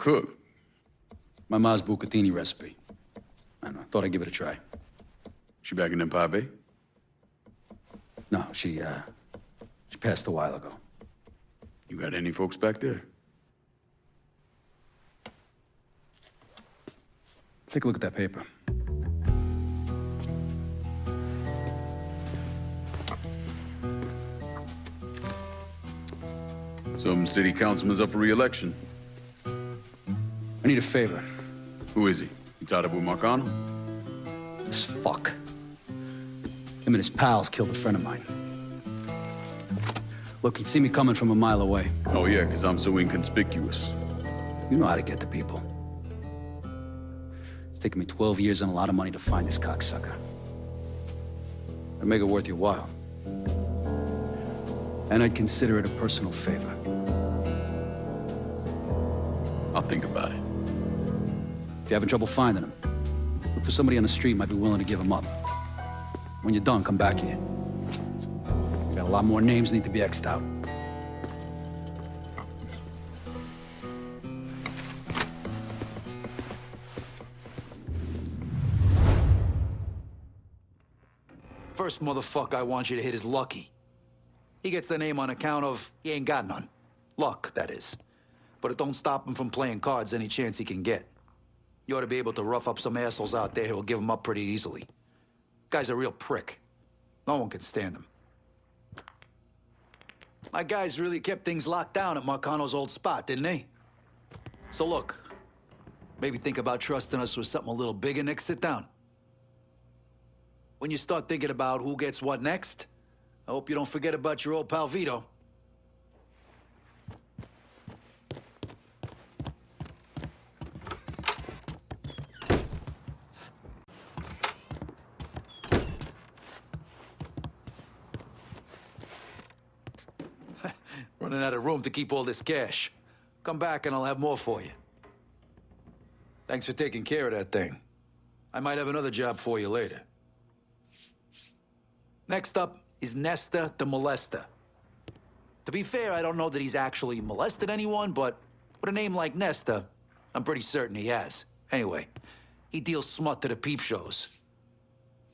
cook? My ma's bucatini recipe. I don't know, thought I'd give it a try. She back in Empire Bay? No, she passed a while ago. You got any folks back there? Take a look at that paper. Some city councilman's up for re-election. I need a favor. Who is he? You tied up with Marcano? This fuck. Him and his pals killed a friend of mine. Look, he'd see me coming from a mile away. Oh yeah, because I'm so inconspicuous. You know how to get to people. It's taken me 12 years and a lot of money to find this cocksucker. I'd make it worth your while. And I'd consider it a personal favor. I'll think about it. If you're having trouble finding him, look for somebody on the street who might be willing to give him up. When you're done, come back here. We got a lot more names need to be X'd out. First motherfucker I want you to hit is Lucky. He gets the name on account of he ain't got none. Luck, that is. But it don't stop him from playing cards any chance he can get. You ought to be able to rough up some assholes out there who'll give him up pretty easily. Guy's a real prick. No one can stand him. My guys really kept things locked down at Marcano's old spot, didn't they? So look, maybe think about trusting us with something a little bigger next sit down. When you start thinking about who gets what next, I hope you don't forget about your old pal Vito. Running out of room to keep all this cash. Come back and I'll have more for you. Thanks for taking care of that thing. I might have another job for you later. Next up is Nesta the Molester. To be fair, I don't know that he's actually molested anyone, but with a name like Nesta, I'm pretty certain he has. Anyway, he deals smut to the peep shows.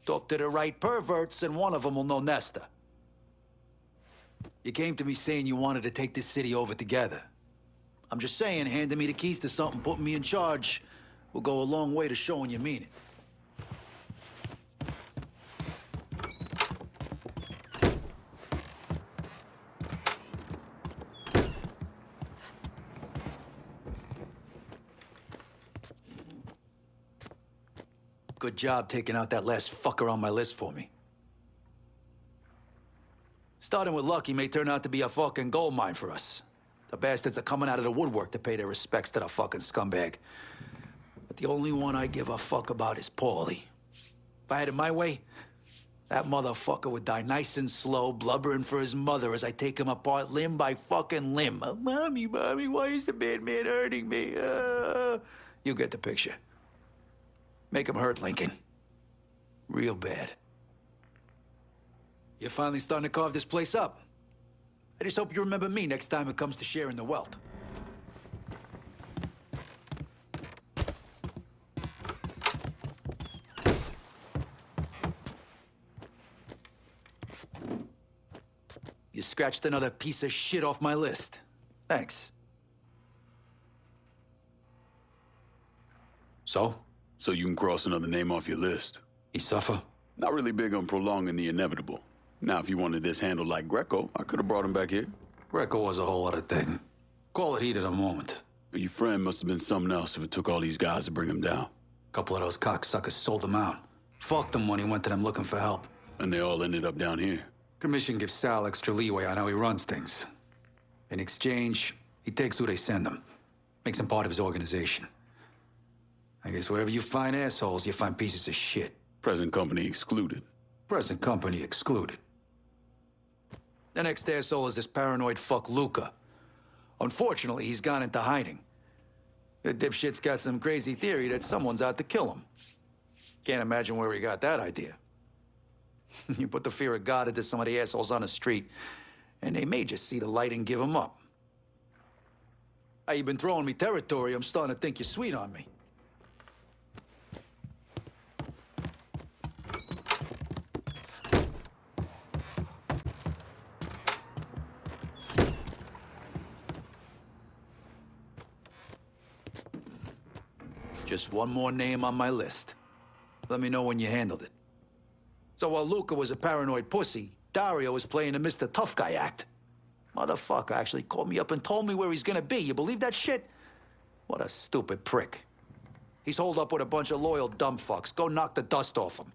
Talk to the right perverts, and one of them will know Nesta. You came to me saying you wanted to take this city over together. I'm just saying, handing me the keys to something, putting me in charge, will go a long way to showing you mean it. Good job taking out that last fucker on my list for me. Starting with Lucky may turn out to be a fucking gold mine for us. The bastards are coming out of the woodwork to pay their respects to the fucking scumbag. But the only one I give a fuck about is Paulie. If I had it my way, that motherfucker would die nice and slow, blubbering for his mother as I take him apart limb by fucking limb. Mommy, why is the bad man hurting me? You get the picture. Make him hurt, Lincoln. Real bad. You're finally starting to carve this place up. I just hope you remember me next time it comes to sharing the wealth. You scratched another piece of shit off my list. Thanks. So? So you can cross another name off your list. He suffer? Not really big on prolonging the inevitable. Now, if you wanted this handled like Greco, I could have brought him back here. Greco was a whole other thing. Call it heat at a moment. But your friend must have been something else if it took all these guys to bring him down. A couple of those cocksuckers sold him out. Fucked him when he went to them looking for help. And they all ended up down here. Commission gives Sal extra leeway on how he runs things. In exchange, he takes who they send him. Makes him part of his organization. I guess wherever you find assholes, you find pieces of shit. Present company excluded. Present company excluded. The next asshole is this paranoid fuck Luca. Unfortunately, he's gone into hiding. The dipshit's got some crazy theory that someone's out to kill him. Can't imagine where he got that idea. You put the fear of God into some of the assholes on the street, and they may just see the light and give him up. How you been throwing me territory, I'm starting to think you're sweet on me. Just one more name on my list. Let me know when you handled it. So while Luca was a paranoid pussy, Dario was playing a Mr. Tough Guy act. Motherfucker actually called me up and told me where he's gonna be. You believe that shit? What a stupid prick. He's holed up with a bunch of loyal dumb fucks. Go knock the dust off him.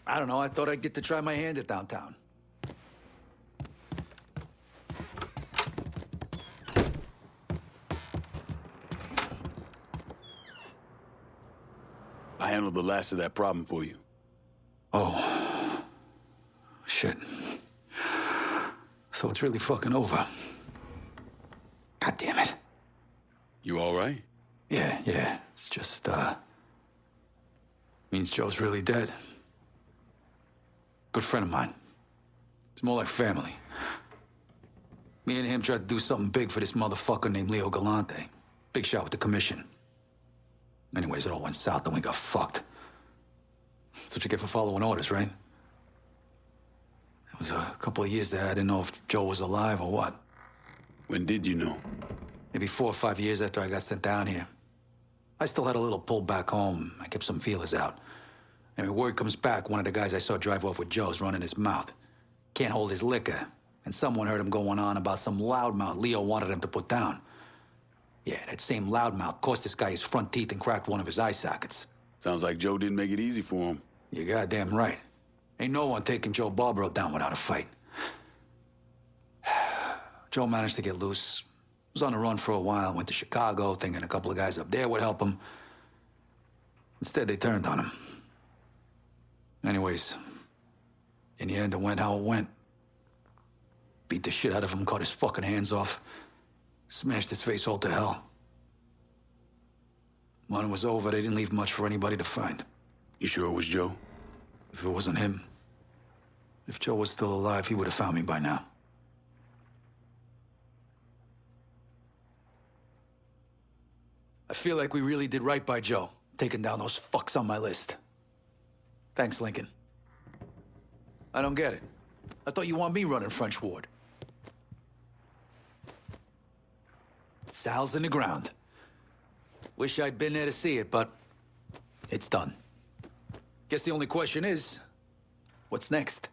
I don't know, I thought I'd get to try my hand at downtown. I handled the last of that problem for you. Oh. Shit. So it's really fucking over. God damn it. You all right? Yeah. It's just, means Joe's really dead. Good friend of mine. It's more like family. Me and him tried to do something big for this motherfucker named Leo Galante. Big shot with the commission. Anyways, it all went south and we got fucked. That's what you get for following orders, right? It was a couple of years there. I didn't know if Joe was alive or what. When did you know? Maybe 4 or 5 years after I got sent down here. I still had a little pull back home. I kept some feelers out. And when word comes back, one of the guys I saw drive off with Joe's running his mouth. Can't hold his liquor. And someone heard him going on about some loudmouth Leo wanted him to put down. Yeah, that same loudmouth cost this guy his front teeth and cracked one of his eye sockets. Sounds like Joe didn't make it easy for him. You're goddamn right. Ain't no one taking Joe Barbaro down without a fight. Joe managed to get loose. Was on the run for a while, went to Chicago, thinking a couple of guys up there would help him. Instead, they turned on him. Anyways, in the end, it went how it went. Beat the shit out of him, cut his fucking hands off. Smashed his face all to hell. When it was over, they didn't leave much for anybody to find. You sure it was Joe? If it wasn't him, if Joe was still alive, he would have found me by now. I feel like we really did right by Joe, taking down those fucks on my list. Thanks, Lincoln. I don't get it. I thought you want me running French Ward. Sal's in the ground. Wish I'd been there to see it, but it's done. Guess the only question is, what's next?